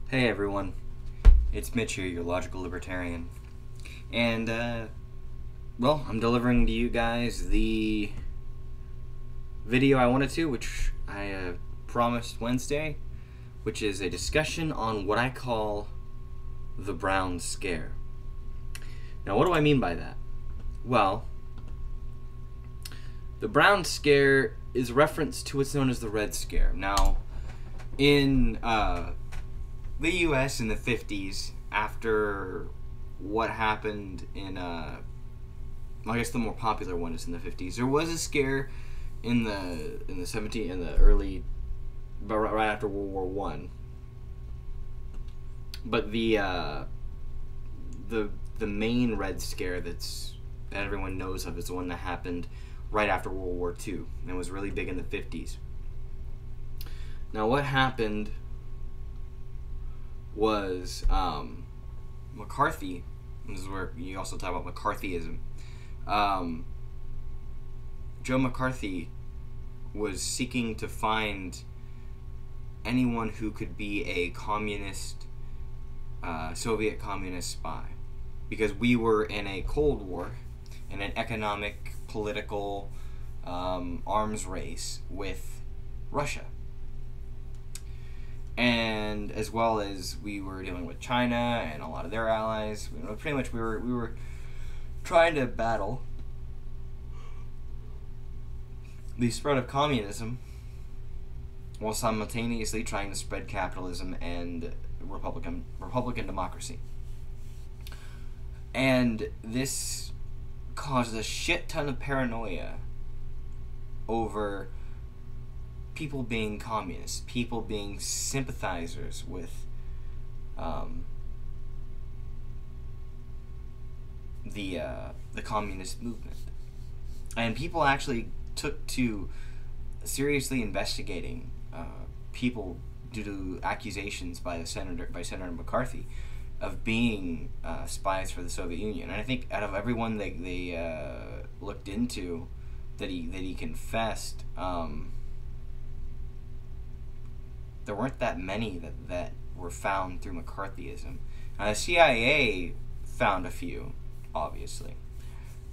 Hey everyone, it's Mitch here, your logical libertarian. And, well, I'm delivering to you guys the video I wanted to, which I promised Wednesday, which is a discussion on what I call the Brown Scare. Now, what do I mean by that? Well, the Brown Scare is a reference to what's known as the Red Scare. Now, in, the U.S. in the 50s, after what happened in, I guess the more popular one is in the 50s. There was a scare in the early, right after World War One. But the main Red Scare that everyone knows of is the one that happened right after World War II, and was really big in the 50s. Now, what happened was McCarthy. This is where you also talk about McCarthyism. Joe McCarthy was seeking to find anyone who could be a communist, Soviet communist spy, because we were in a Cold War, in an economic, political arms race with Russia. And as well as we were dealing with China and a lot of their allies, pretty much we were trying to battle the spread of communism while simultaneously trying to spread capitalism and Republican democracy. And this caused a shit ton of paranoia over people being communists, people being sympathizers with the communist movement, and people actually took to seriously investigating people due to accusations by Senator McCarthy of being spies for the Soviet Union. And I think out of everyone they looked into that he confessed. There weren't that many that were found through McCarthyism. Now, the CIA found a few, obviously,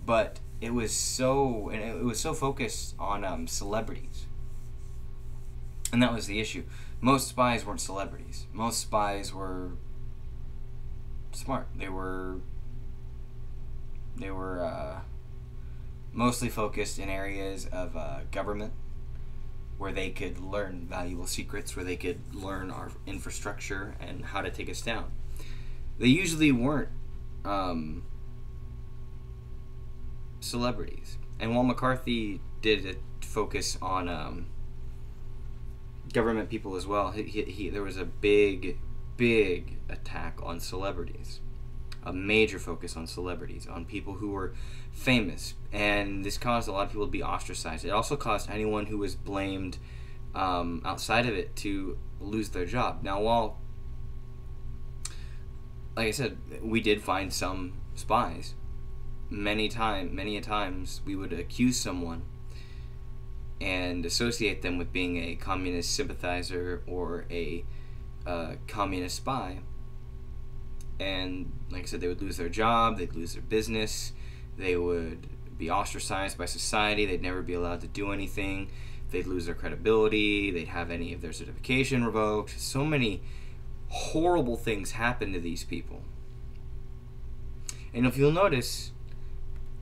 but it was so focused on celebrities, and that was the issue. Most spies weren't celebrities. Most spies were smart. They were mostly focused in areas of government, where they could learn valuable secrets, where they could learn our infrastructure and how to take us down. They usually weren't celebrities. And while McCarthy did focus on government people as well, there was a big attack on celebrities. A major focus on celebrities, on people who were famous, and this caused a lot of people to be ostracized. It also caused anyone who was blamed outside of it to lose their job. Now, while, like I said, we did find some spies, many a times we would accuse someone and associate them with being a communist sympathizer or a communist spy. And like I said, they would lose their job, they'd lose their business, they would be ostracized by society, they'd never be allowed to do anything, they'd lose their credibility, they'd have any of their certification revoked. So many horrible things happen to these people. And if you'll notice,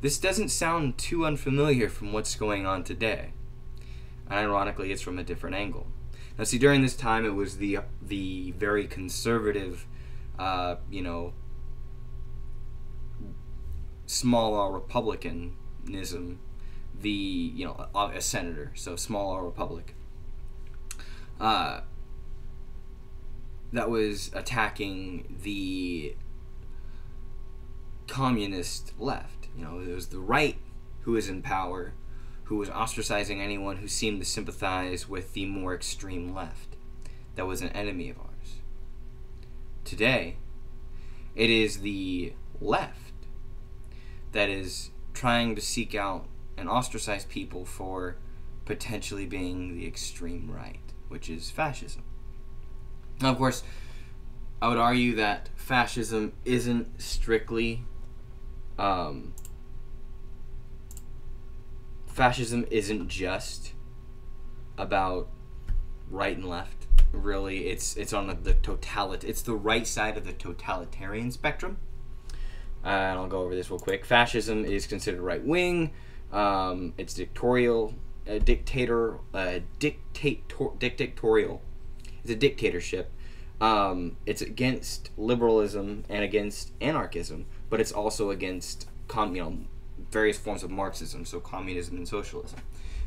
this doesn't sound too unfamiliar from what's going on today. And ironically, it's from a different angle. Now, see, during this time, it was the very conservative, small r republicanism, a senator, so small r republic, that was attacking the communist left. It was the right who was in power, who was ostracizing anyone who seemed to sympathize with the more extreme left that was an enemy of ours. Today, it is the left that is trying to seek out and ostracize people for potentially being the extreme right, which is fascism. Now, of course, I would argue that fascism isn't strictly fascism isn't just about right and left. Really, it's on it's the right side of the totalitarian spectrum. And I'll go over this real quick. Fascism is considered right wing. It's dictatorial. Dictatorial. It's a dictatorship. It's against liberalism and against anarchism, but it's also against various forms of Marxism, so communism and socialism.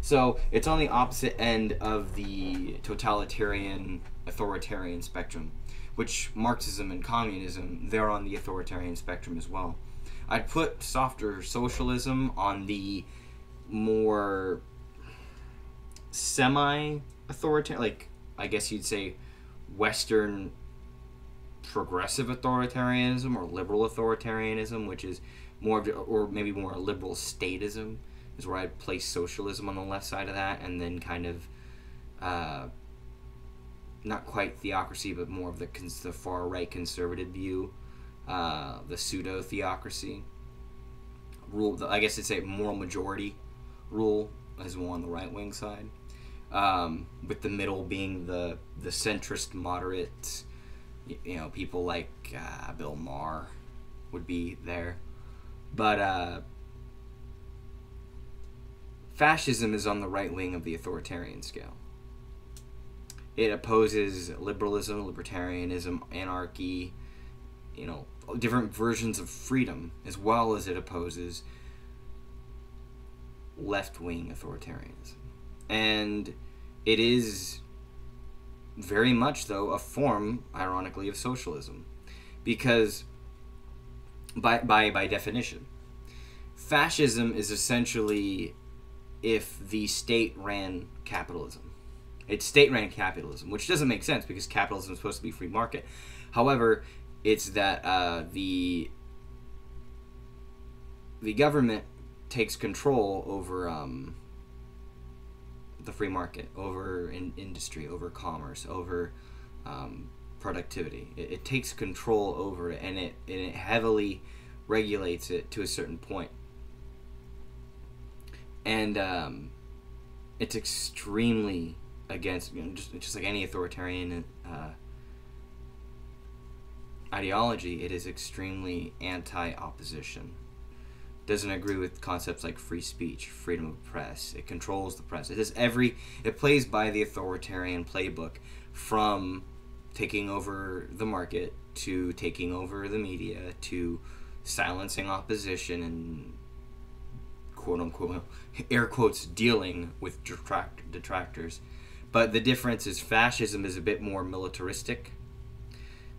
So it's on the opposite end of the totalitarian, authoritarian spectrum, which Marxism and communism, they're on the authoritarian spectrum as well. I'd put softer socialism on the more semi-authoritarian, like, I guess you'd say Western progressive authoritarianism or liberal authoritarianism, which is more of, or maybe more a liberal statism, is where I'd place socialism on the left side of that, and then kind of not quite theocracy, but more of the far right conservative view, the pseudo theocracy rule. I guess it'd say moral majority rule is more on the right wing side, with the middle being the centrist moderate. People like Bill Maher would be there, but fascism is on the right wing of the authoritarian scale. It opposes liberalism, libertarianism, anarchy, different versions of freedom, as well as it opposes left-wing authoritarianism. And it is very much, though, a form, ironically, of socialism. Because, by definition, fascism is essentially if the state ran capitalism. It's state-ran capitalism, which doesn't make sense because capitalism is supposed to be free market. However, it's that the government takes control over the free market, over industry, over commerce, over productivity. It takes control over it, and it heavily regulates it to a certain point. And it's extremely against, just like any authoritarian ideology, it is extremely anti-opposition. Doesn't agree with concepts like free speech, freedom of press. It controls the press. It plays by the authoritarian playbook, from taking over the market to taking over the media to silencing opposition and quote unquote air quotes dealing with detractors. But the difference is fascism is a bit more militaristic,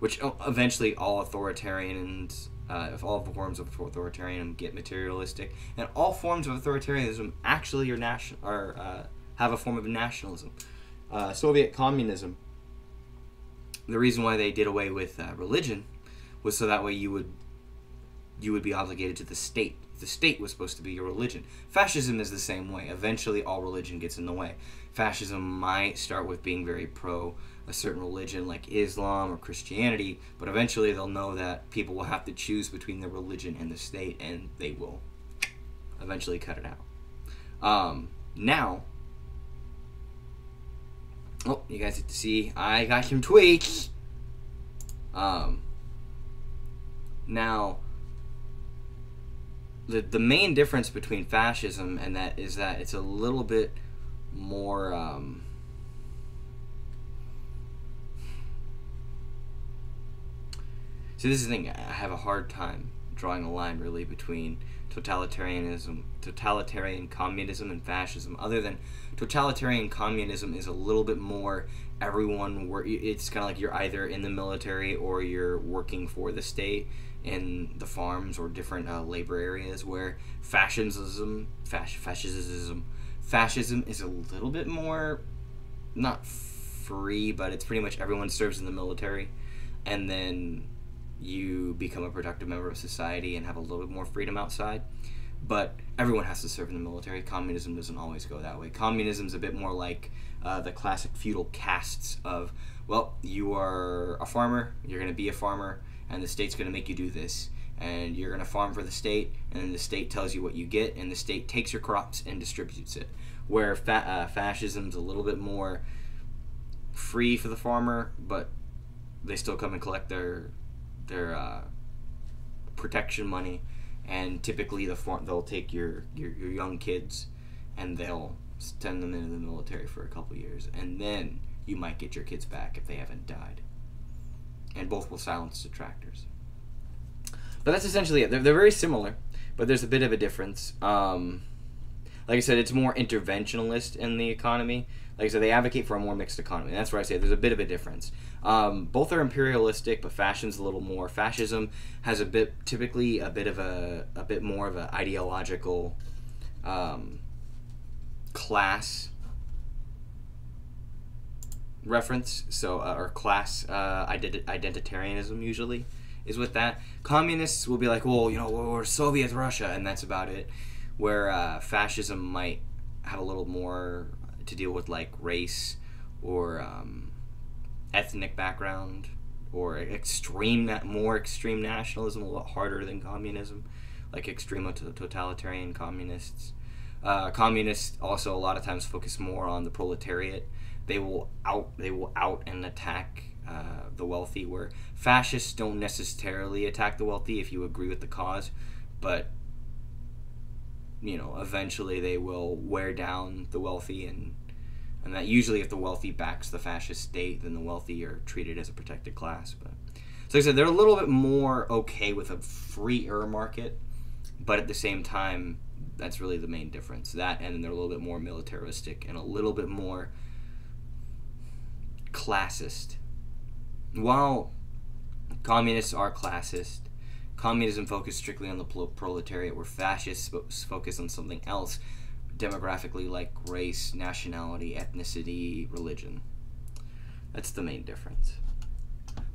which eventually all authoritarians, if all forms of authoritarianism get materialistic, and all forms of authoritarianism actually have a form of nationalism. Soviet communism, the reason why they did away with religion was so that way you would be obligated to the state. The state was supposed to be your religion. Fascism is the same way. Eventually all religion gets in the way. Fascism might start with being very pro a certain religion like Islam or Christianity, but eventually they'll know that people will have to choose between their religion and the state, and they will eventually cut it out. Now, you guys get to see I got some tweets. Now, the main difference between fascism and that is that it's a little bit more so this is the thing, I have a hard time drawing a line really between totalitarian communism and fascism, other than totalitarian communism is a little bit more it's kind of like you're either in the military or you're working for the state in the farms or different labor areas, where fascism is a little bit more, not free, but it's pretty much everyone serves in the military, and then you become a productive member of society and have a little bit more freedom outside. but everyone has to serve in the military. Communism doesn't always go that way. Communism's a bit more like the classic feudal castes of, well, you are a farmer, you're going to be a farmer, and the state's going to make you do this. And you're going to farm for the state, and then the state tells you what you get, and the state takes your crops and distributes it. Where fascism's a little bit more free for the farmer, but they still come and collect their protection money, and typically they'll take your young kids and they'll send them into the military for a couple years, and then you might get your kids back if they haven't died. And both will silence detractors. But that's essentially it. They're very similar, but there's a bit of a difference. Like I said, it's more interventionalist in the economy. Like I said, they advocate for a more mixed economy. That's where I say there's a bit of a difference. Both are imperialistic, but fascism's a little more. Fascism has typically a bit more of an ideological class reference. So or class identitarianism usually is with that. Communists will be like, well, we're Soviet Russia, and that's about it. Where fascism might have a little more to deal with, like race or ethnic background, or more extreme nationalism, a lot harder than communism, like extreme totalitarian communists. Communists also a lot of times focus more on the proletariat. They will out and attack the wealthy, where fascists don't necessarily attack the wealthy if you agree with the cause, but eventually they will wear down the wealthy, and that usually if the wealthy backs the fascist state, then the wealthy are treated as a protected class. But so like I said, they're a little bit more okay with a freer market, but at the same time, that's really the main difference. That, and they're a little bit more militaristic and a little bit more classist. While communists are classist, communism focuses strictly on the proletariat, where fascists focus on something else, demographically, like race, nationality, ethnicity, religion. That's the main difference.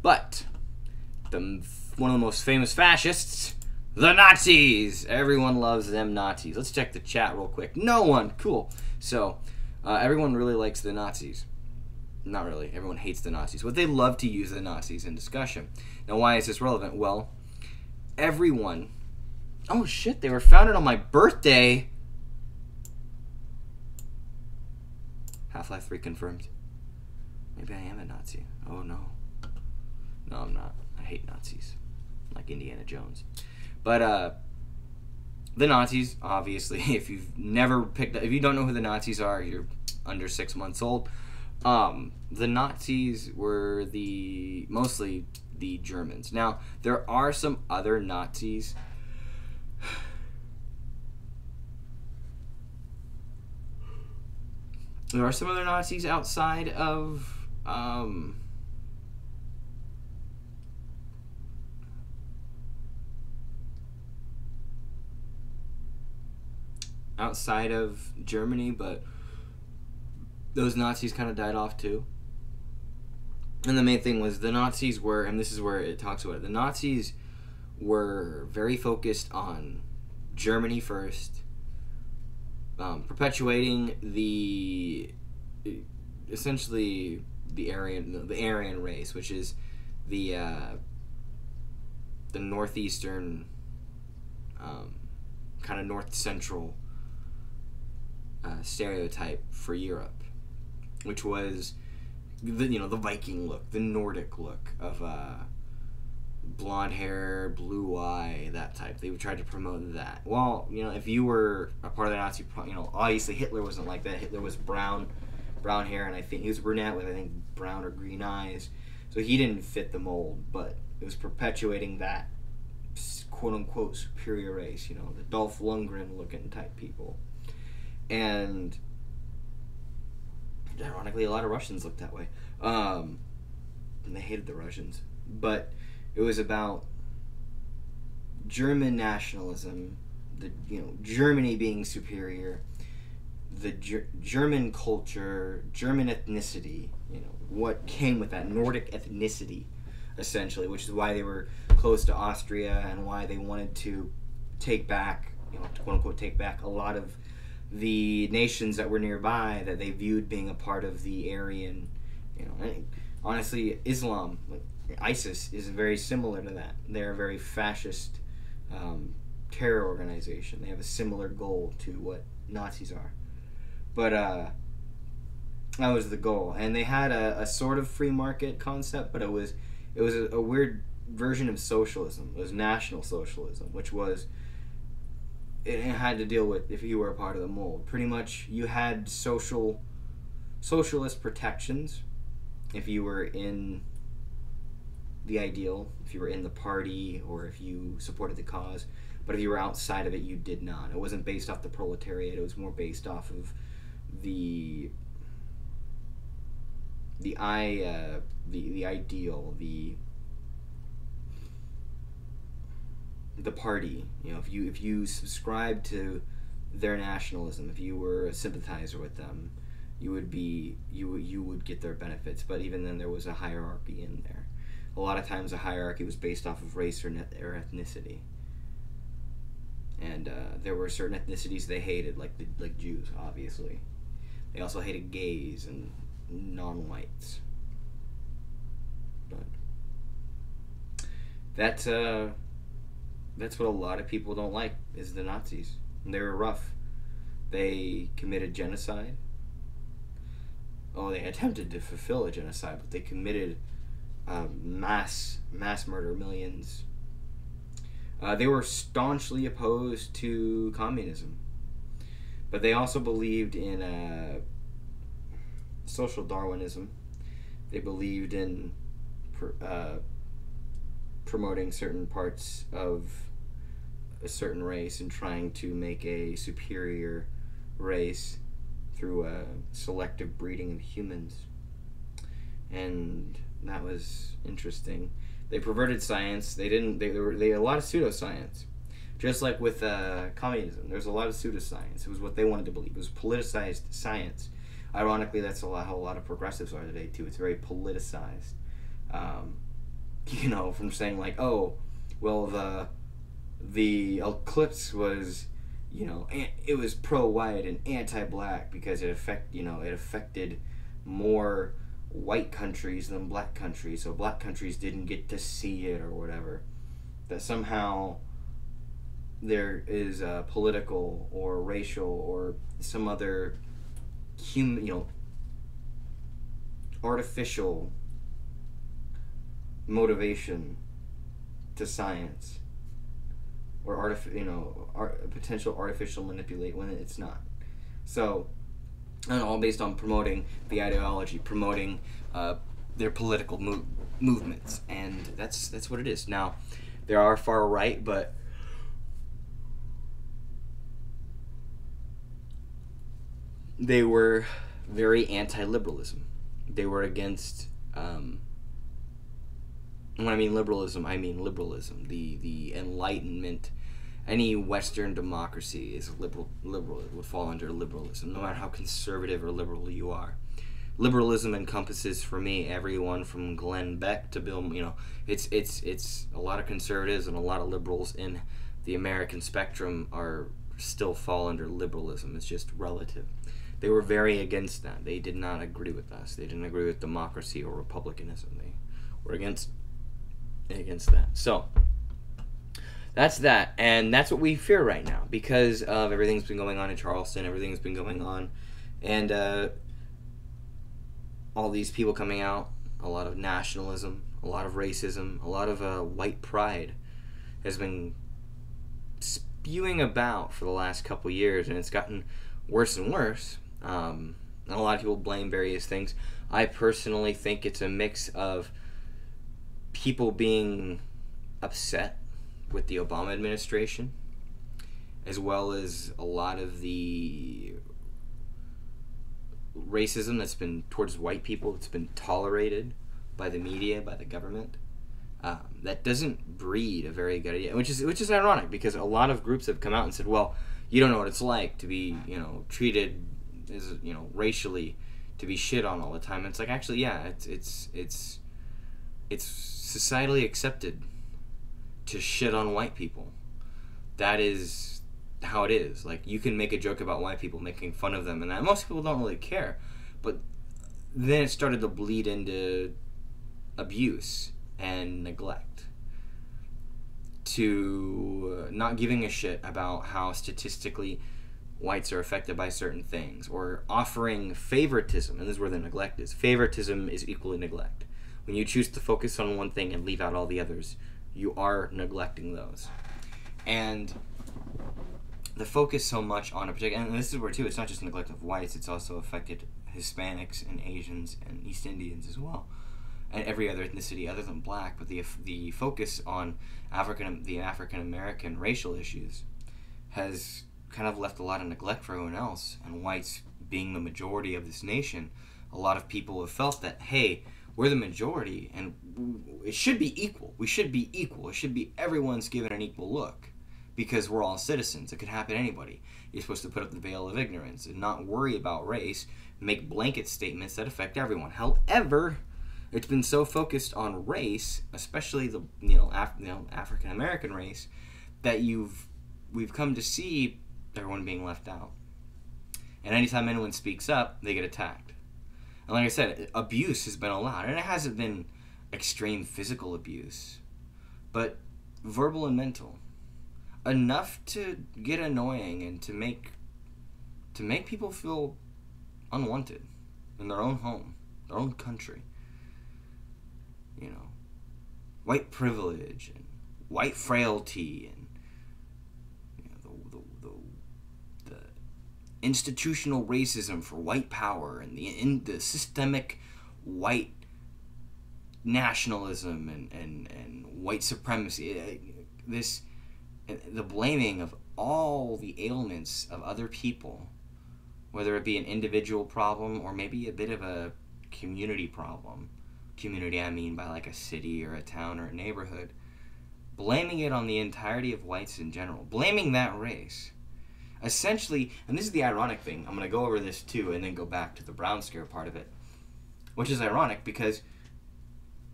But one of the most famous fascists, the Nazis. Everyone loves them Nazis. Let's check the chat real quick. No one. Cool. So everyone really likes the Nazis. Not really. Everyone hates the Nazis. But they love to use the Nazis in discussion. Now, why is this relevant? Well, everyone... Oh, shit. They were founded on my birthday. Half-Life 3 confirmed. Maybe I am a Nazi. Oh, no. No, I'm not. I hate Nazis. Like Indiana Jones. But, the Nazis, obviously, if you've never picked up... If you don't know who the Nazis are, you're under 6 months old. The Nazis were mostly the Germans. Now, there are some other Nazis. There are some other Nazis outside of, Germany, but those Nazis kind of died off too. And the main thing was the Nazis were, and this is where it talks about it, the Nazis were very focused on Germany first, perpetuating essentially the Aryan race, which is the northeastern, kind of north central stereotype for Europe, which was the Viking look, the Nordic look of blonde hair, blue eye, that type. They would try to promote that. Well, if you were a part of the Nazi, obviously Hitler wasn't like that. Hitler was brown hair, and I think he was brunette with, I think, brown or green eyes. So he didn't fit the mold, but it was perpetuating that quote-unquote superior race, the Dolph Lundgren-looking type people. And ironically, a lot of Russians looked that way. And they hated the Russians. But it was about German nationalism, Germany being superior, the German culture, German ethnicity, what came with that Nordic ethnicity, essentially, which is why they were close to Austria and why they wanted to take back to quote unquote take back a lot of the nations that were nearby that they viewed being a part of the Aryan, and honestly, Islam, like ISIS, is very similar to that. They're a very fascist terror organization. They have a similar goal to what Nazis are. But that was the goal. And they had a sort of free market concept, but it was a weird version of socialism. It was national socialism, which was, it had to deal with if you were a part of the mold. Pretty much you had socialist protections if you were in the ideal, if you were in the party, or if you supported the cause. But if you were outside of it, you did not. It wasn't based off the proletariat. It was more based off of the ideal, the party. If you subscribed to their nationalism, if you were a sympathizer with them, you would get their benefits. But even then, there was a hierarchy in there. A lot of times, the hierarchy was based off of race or ethnicity. And there were certain ethnicities they hated, like Jews, obviously. They also hated gays and non-whites. But that's what a lot of people don't like, is the Nazis. And they were rough. They committed genocide. Oh, they attempted to fulfill a genocide, but they committed mass murder, millions. They were staunchly opposed to communism, but they also believed in social Darwinism. They believed in promoting certain parts of a certain race and trying to make a superior race through selective breeding of humans. And that was interesting. They perverted science. They had a lot of pseudoscience. Just like with communism, there's a lot of pseudoscience. It was what they wanted to believe. It was politicized science. Ironically, that's how a lot of progressives are today too. It's very politicized. From saying like, oh, well, the eclipse was, it was pro-white and anti-black because it affected more white countries than black countries, so black countries didn't get to see it or whatever. That somehow there is a political or racial or some other artificial motivation to science, or potential artificial manipulate when it's not. So, and all based on promoting the ideology, promoting their political movements, and that's what it is. Now, there are far right, but they were very anti-liberalism. They were against. When I mean liberalism, I mean liberalism. The Enlightenment. Any Western democracy is liberal. It would fall under liberalism, no matter how conservative or liberal you are. Liberalism encompasses, for me, everyone from Glenn Beck to Bill. It's a lot of conservatives and a lot of liberals in the American spectrum are still fall under liberalism. It's just relative. They were very against that. They did not agree with us. They didn't agree with democracy or republicanism. They were against that. So that's that, and that's what we fear right now because of everything that's been going on in Charleston, everything that's been going on, and all these people coming out, a lot of nationalism, a lot of racism, a lot of white pride has been spewing about for the last couple years, and it's gotten worse and worse. And a lot of people blame various things. I personally think it's a mix of people being upset with the Obama administration, as well as a lot of the racism that's been towards white people that's been tolerated by the media, by the government. That doesn't breed a very good idea, which is ironic because a lot of groups have come out and said, well, you don't know what it's like to be treated as racially, to be shit on all the time. And it's like, actually, yeah, it's societally accepted to shit on white people. That is how it is. Like, you can make a joke about white people, making fun of them, and that most people don't really care. But then it started to bleed into abuse and neglect, to not giving a shit about how statistically whites are affected by certain things, or offering favoritism. And this is where the neglect is. Favoritism is equally neglect. When you choose to focus on one thing and leave out all the others, you are neglecting those. And the focus so much on a particular, and this is where too, it's not just neglect of whites, it's also affected Hispanics and Asians and East Indians as well, and every other ethnicity other than black. But the focus on the African American racial issues has kind of left a lot of neglect for everyone else. And whites being the majority of this nation, a lot of people have felt that, hey, we're the majority and it should be equal. We should be equal. It should be everyone's given an equal look because we're all citizens. It could happen to anybody. You're supposed to put up the veil of ignorance and not worry about race, make blanket statements that affect everyone. However, it's been so focused on race, especially the African American race, that we've come to see everyone being left out. And anytime anyone speaks up, they get attacked. And like I said, abuse has been allowed, and it hasn't been extreme physical abuse, but verbal and mental, enough to get annoying and to make people feel unwanted in their own home, their own country. You know, white privilege and white frailty and the institutional racism for white power and the systemic white nationalism and white supremacy. The blaming of all the ailments of other people, whether it be an individual problem or maybe a bit of a community problem. Community, I mean by like a city or a town or a neighborhood. Blaming it on the entirety of whites in general. Blaming that race. Essentially, and this is the ironic thing, I'm going to go over this too and then go back to the brown scare part of it, which is ironic because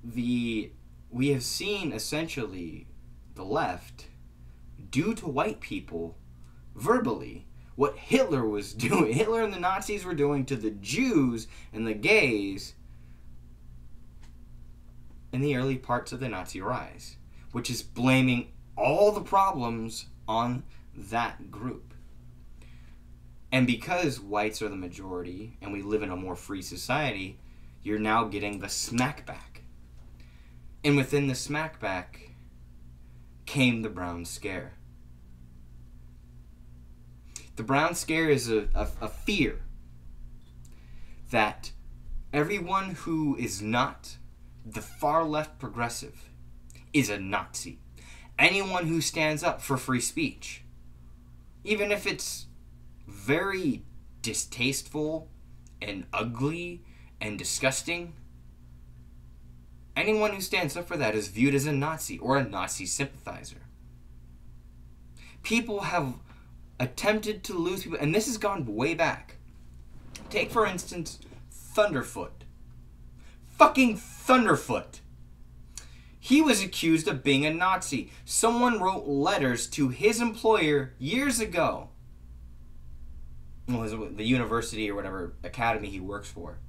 we have seen essentially the left do to white people verbally what Hitler was doing. Hitler and the Nazis were doing to the Jews and the gays in the early parts of the Nazi rise, which is blaming all the problems on that group. And because whites are the majority and we live in a more free society, you're now getting the smackback. And within the smackback came the brown scare. The brown scare is a fear that everyone who is not the far left progressive is a Nazi. Anyone who stands up for free speech, even if it's very distasteful and ugly and disgusting, anyone who stands up for that is viewed as a Nazi or a Nazi sympathizer. People have attempted to lose people, and this has gone way back. Take, for instance, Thunderfoot. Fucking Thunderfoot. He was accused of being a Nazi. Someone wrote letters to his employer years ago. Well, the university or whatever academy he works for.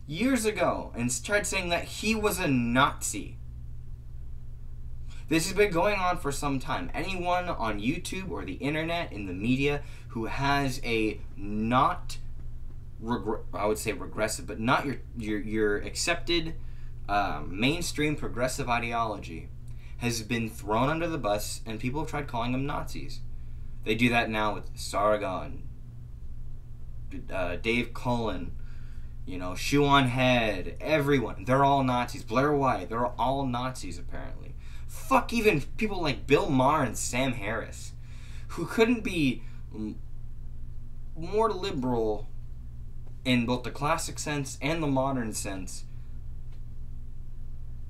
Years ago, and tried saying that he was a Nazi. This has been going on for some time. Anyone on YouTube or the internet, in the media, who has a not, I would say regressive, but not your accepted mainstream progressive ideology, has been thrown under the bus, and people have tried calling them Nazis. They do that now with Sargon, Dave Cullen, Shoe on Head, everyone. They're all Nazis. Blair White, they're all Nazis apparently. Fuck even people like Bill Maher and Sam Harris, who couldn't be more liberal in both the classic sense and the modern sense,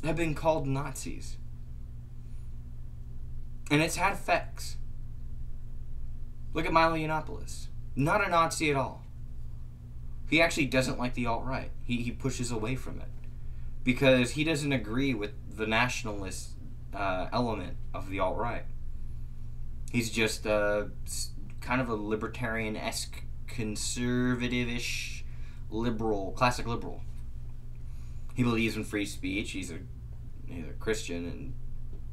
have been called Nazis. And it's had effects. Look at Milo Yiannopoulos. Not a Nazi at all. He actually doesn't like the alt-right. He pushes away from it because he doesn't agree with the nationalist element of the alt-right. He's just kind of a libertarian-esque, conservative-ish liberal, classic liberal. He believes in free speech. He's a Christian and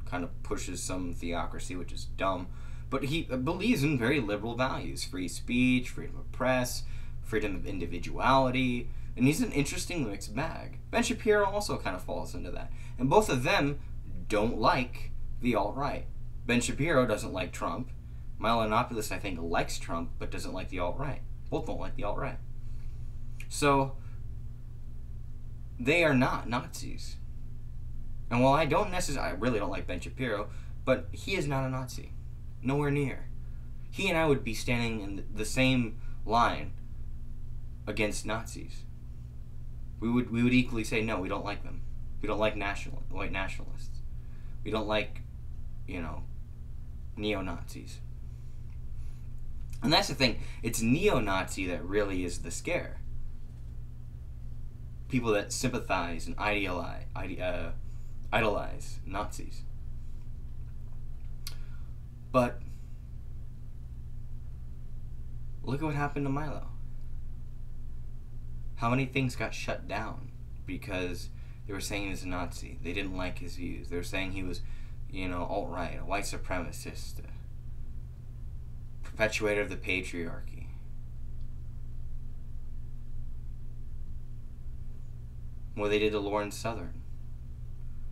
kind of pushes some theocracy, which is dumb. But he believes in very liberal values. Free speech, freedom of press, freedom of individuality. And he's an interesting mixed bag. Ben Shapiro also kind of falls into that. And both of them don't like the alt-right. Ben Shapiro doesn't like Trump. Milo Yiannopoulos, I think, likes Trump, but doesn't like the alt-right. Both don't like the alt-right. So, they are not Nazis. And while I really don't like Ben Shapiro, but he is not a Nazi. Nowhere near. He and I would be standing in the same line against Nazis. We would equally say, no, we don't like them. We don't like white nationalists. We don't like, neo-Nazis. And that's the thing. It's neo-Nazi that really is the scare. People that sympathize and idolize Nazis. But look at what happened to Milo. How many things got shut down because they were saying he was a Nazi. They didn't like his views. They were saying he was, alt-right, a white supremacist, a perpetuator of the patriarchy. What they did to Lauren Southern.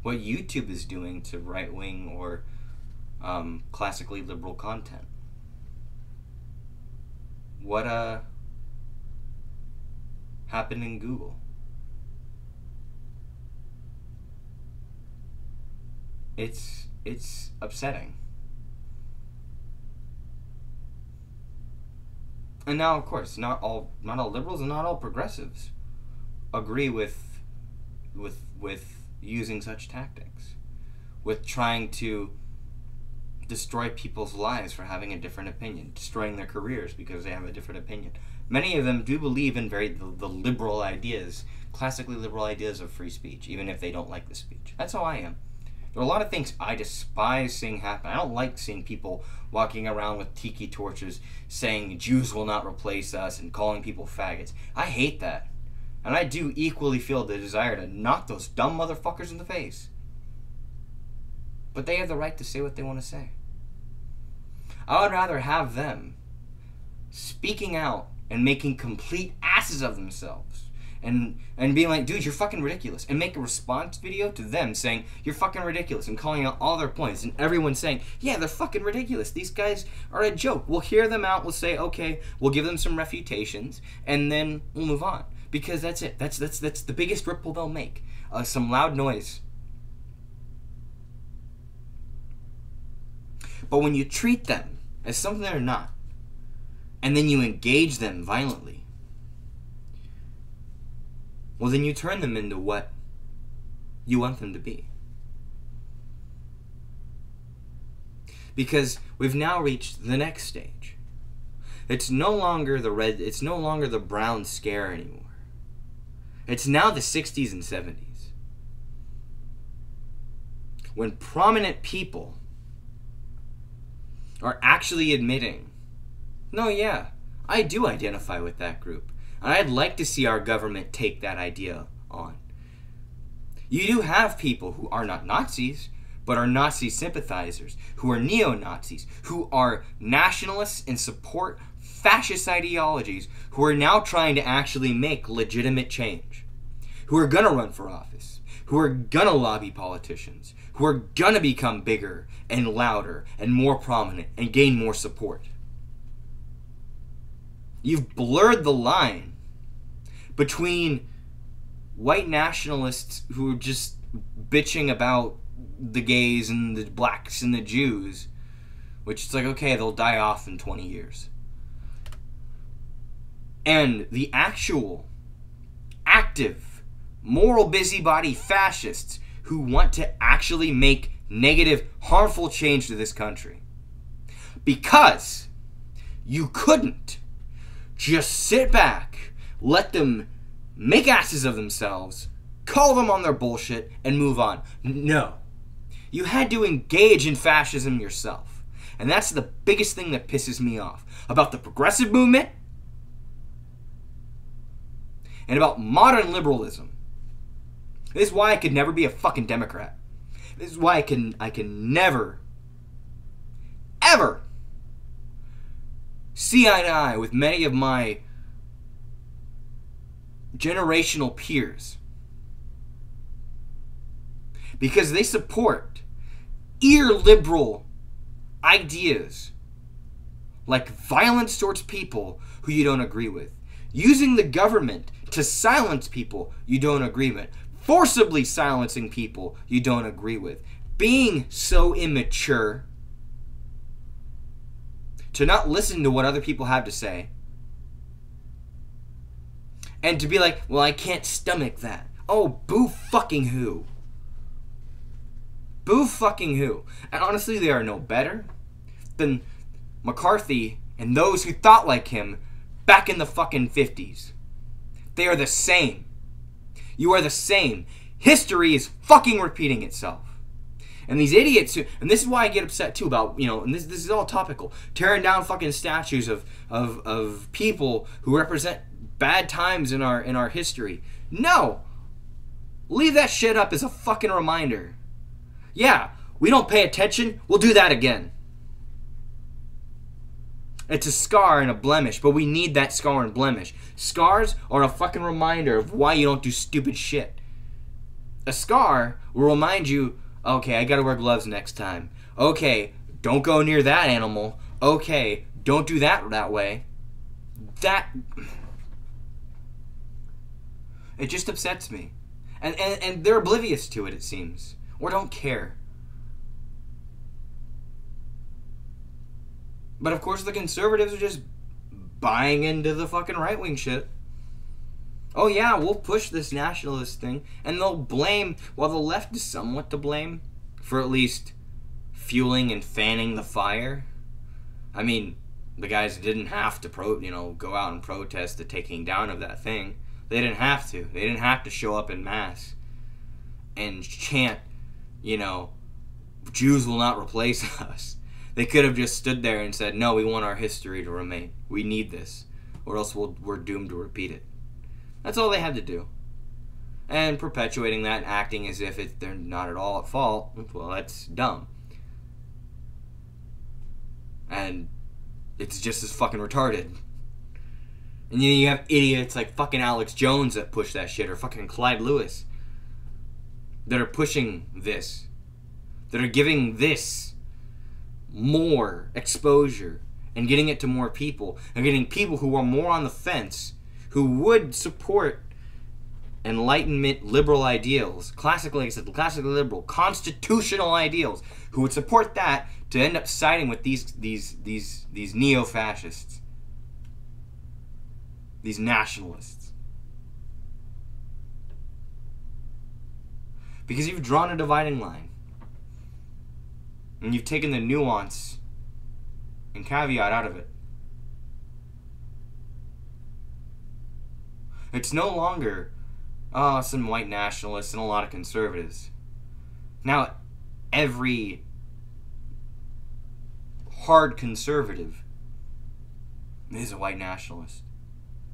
What YouTube is doing to right-wing or classically liberal content. What happened in Google. It's upsetting. And now, of course, not all liberals and not all progressives agree with using such tactics, with trying to destroy people's lives for having a different opinion, destroying their careers because they have a different opinion. Many of them do believe in the liberal ideas, classically liberal ideas of free speech, even if they don't like the speech. That's how I am. There are a lot of things I despise seeing happen. I don't like seeing people walking around with tiki torches saying Jews will not replace us and calling people faggots. I hate that. And I do equally feel the desire to knock those dumb motherfuckers in the face. But they have the right to say what they want to say. I would rather have them speaking out and making complete asses of themselves and being like, dude, you're fucking ridiculous, and make a response video to them saying you're fucking ridiculous and calling out all their points, and everyone saying, yeah, they're fucking ridiculous, these guys are a joke. We'll hear them out, we'll say, okay, we'll give them some refutations, and then we'll move on, because that's it. That's the biggest ripple they'll make. Some loud noise. But when you treat them as something they're not, and then you engage them violently, well, then you turn them into what you want them to be. Because we've now reached the next stage. It's no longer the brown scare anymore. It's now the 60s and 70s. When prominent people are actually admitting, no, yeah, I do identify with that group. And I'd like to see our government take that idea on. You do have people who are not Nazis, but are Nazi sympathizers, who are neo-Nazis, who are nationalists and support fascist ideologies, who are now trying to actually make legitimate change, who are gonna run for office, who are gonna lobby politicians, who are gonna become bigger and louder and more prominent and gain more support. You've blurred the line between white nationalists who are just bitching about the gays and the blacks and the Jews, which is like, okay, they'll die off in 20 years. And the actual, active, moral busybody fascists who want to actually make negative, harmful change to this country. Because you couldn't just sit back, let them make asses of themselves, call them on their bullshit, and move on. No. You had to engage in fascism yourself. And that's the biggest thing that pisses me off about the progressive movement and about modern liberalism. This is why I could never be a fucking Democrat. This is why I can never, ever see eye to eye with many of my generational peers. Because they support illiberal ideas like violence towards people who you don't agree with. Using the government to silence people you don't agree with. Forcibly silencing people you don't agree with. Being so immature to not listen to what other people have to say. And to be like, well, I can't stomach that. Oh, boo fucking who? Boo fucking who? And honestly, they are no better than McCarthy and those who thought like him back in the fucking 50s. They are the same. You are the same. History is fucking repeating itself. And these idiots who, and this is why I get upset too about, and this is all topical, tearing down fucking statues of people who represent bad times in our history. No. Leave that shit up as a fucking reminder. Yeah, we don't pay attention, we'll do that again. It's a scar and a blemish, but we need that scar and blemish. Scars are a fucking reminder of why you don't do stupid shit. A scar will remind you, okay, I gotta wear gloves next time. Okay, don't go near that animal. Okay, don't do that way. It just upsets me. And they're oblivious to it, it seems. Or don't care. But of course the conservatives are just buying into the fucking right-wing shit. Oh yeah, we'll push this nationalist thing. And they'll blame, well, the left is somewhat to blame for at least fueling and fanning the fire. I mean, the guys didn't have to go out and protest the taking down of that thing. They didn't have to. They didn't have to show up in mass and chant, Jews will not replace us. They could have just stood there and said, no, we want our history to remain. We need this, or else we're doomed to repeat it. That's all they had to do. And perpetuating that and acting as if they're not at all at fault, well, that's dumb. And it's just as fucking retarded. And you have idiots like fucking Alex Jones that push that shit, or fucking Clyde Lewis, that are pushing this, that are giving this more exposure and getting it to more people, and getting people who are more on the fence, who would support Enlightenment liberal ideals, classically liberal, constitutional ideals, who would support that, to end up siding with these neo-fascists, these nationalists. Because you've drawn a dividing line. And you've taken the nuance and caveat out of it. It's no longer, some white nationalists and a lot of conservatives. Now, every hard conservative is a white nationalist.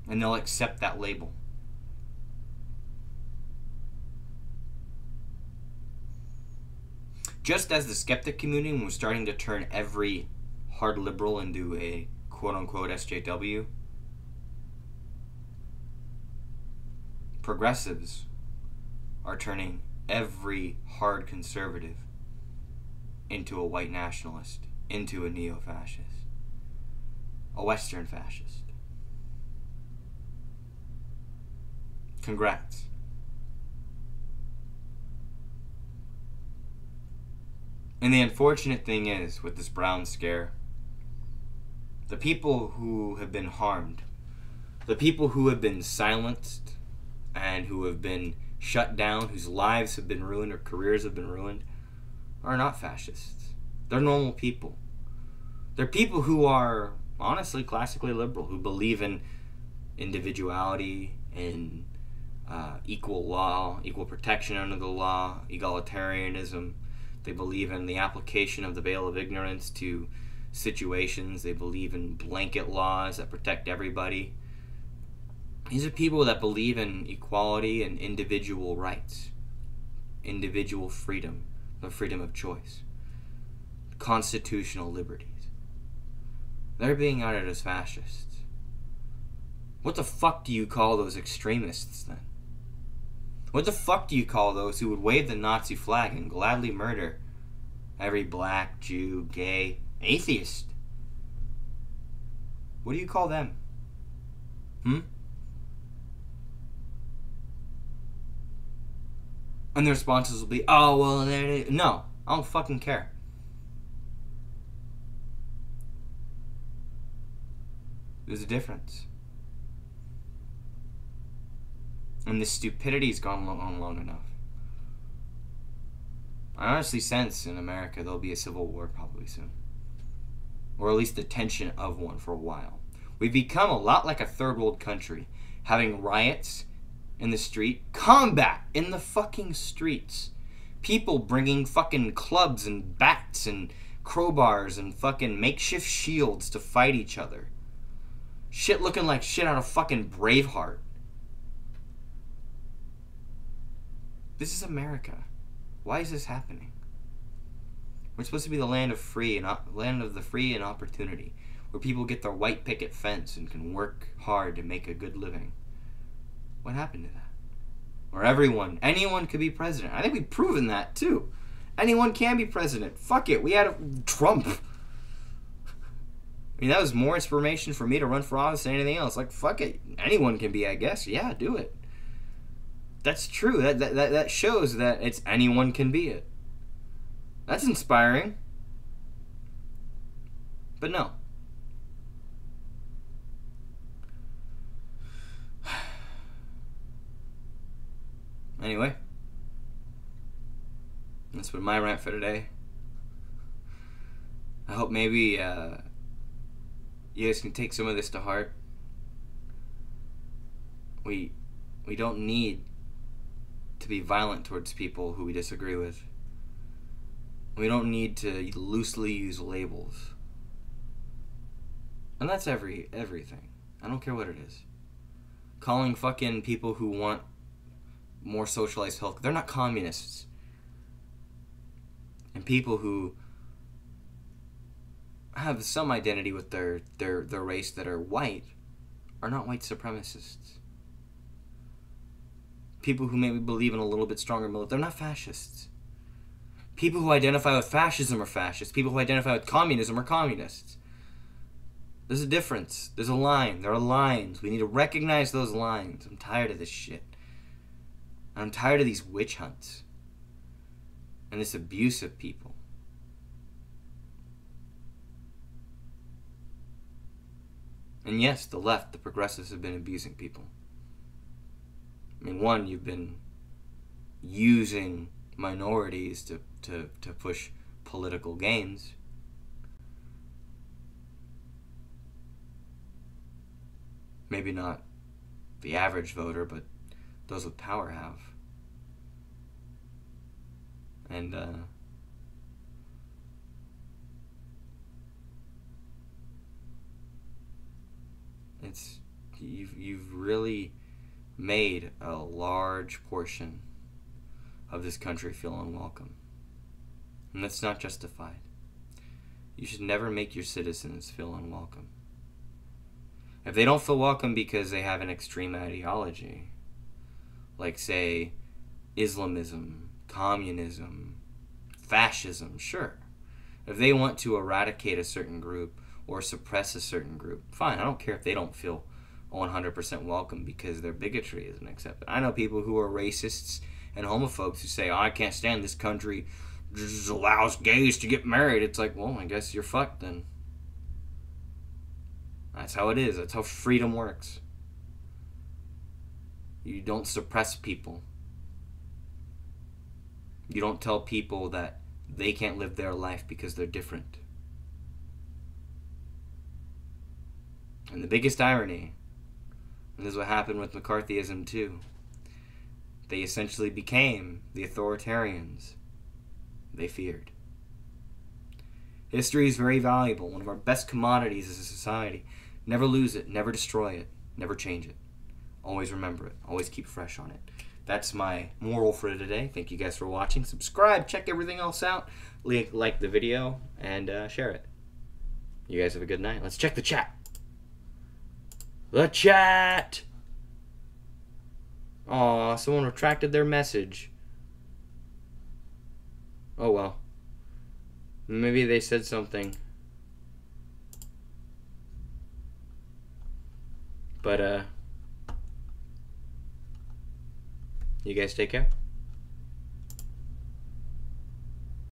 And they'll accept that label. Just as the skeptic community was starting to turn every hard liberal into a quote-unquote SJW, progressives are turning every hard conservative into a white nationalist, into a neo-fascist, a Western fascist. Congrats. And the unfortunate thing is, with this Brown scare, the people who have been harmed, the people who have been silenced and who have been shut down, whose lives have been ruined or careers have been ruined, are not fascists. They're normal people. They're people who are, honestly, classically liberal, who believe in individuality, in equal law, equal protection under the law, egalitarianism. They believe in the application of the veil of ignorance to situations. They believe in blanket laws that protect everybody. These are people that believe in equality and individual rights, individual freedom, the freedom of choice, constitutional liberties. They're being outed as fascists. What the fuck do you call those extremists then? What the fuck do you call those who would wave the Nazi flag and gladly murder every black, Jew, gay, atheist? What do you call them? And their responses will be, oh, well, no, I don't fucking care. There's a difference. And the stupidity's gone on long enough. I honestly sense in America there'll be a civil war probably soon. Or at least the tension of one for a while. We've become a lot like a third world country, having riots in the street, combat in the fucking streets. People bringing fucking clubs and bats and crowbars and fucking makeshift shields to fight each other. Shit looking like shit out of fucking Braveheart. This is America. Why is this happening? We're supposed to be the land of the free and opportunity, where people get their white picket fence and can work hard to make a good living. What happened to that? Where anyone could be president. I think we've proven that too. Anyone can be president. Fuck it. We had Trump. I mean, that was more inspiration for me to run for office than anything else. Like, fuck it. Anyone can be, I guess. Yeah, do it. That's true. That shows that it's anyone can be it. That's inspiring. But no. Anyway. That's been my rant for today. I hope maybe you guys can take some of this to heart. We don't need to be violent towards people who we disagree with. We don't need to loosely use labels. And that's everything. I don't care what it is. Calling fucking people who want more socialized health, they're not communists. And people who have some identity with their race that are white are not white supremacists. People who maybe believe in a little bit stronger military, they're not fascists. People who identify with fascism are fascists. People who identify with communism are communists. There's a difference. There's a line. There are lines. We need to recognize those lines. I'm tired of this shit. I'm tired of these witch hunts. And this abuse of people. And yes, the left, the progressives, have been abusing people. I mean, one, you've been using minorities to push political gains. Maybe not the average voter, but those with power have. And you've really made a large portion of this country feel unwelcome. And that's not justified. You should never make your citizens feel unwelcome. If they don't feel welcome because they have an extreme ideology, like, say, Islamism, communism, fascism, sure. If they want to eradicate a certain group or suppress a certain group, fine. I don't care if they don't feel 100% welcome because their bigotry isn't accepted. I know people who are racists and homophobes who say, oh, I can't stand this country just allows gays to get married. It's like, well, I guess you're fucked then. That's how it is. That's how freedom works. You don't suppress people. You don't tell people that they can't live their life because they're different. And the biggest irony, and this is what happened with McCarthyism too, they essentially became the authoritarians they feared. History is very valuable, one of our best commodities as a society. Never lose it, never destroy it, never change it. Always remember it, always keep fresh on it. That's my moral for today. Thank you guys for watching. Subscribe, check everything else out, like the video, and share it. You guys have a good night. Let's check the chat. The chat! Aw, someone retracted their message. Oh well. Maybe they said something. But, you guys take care.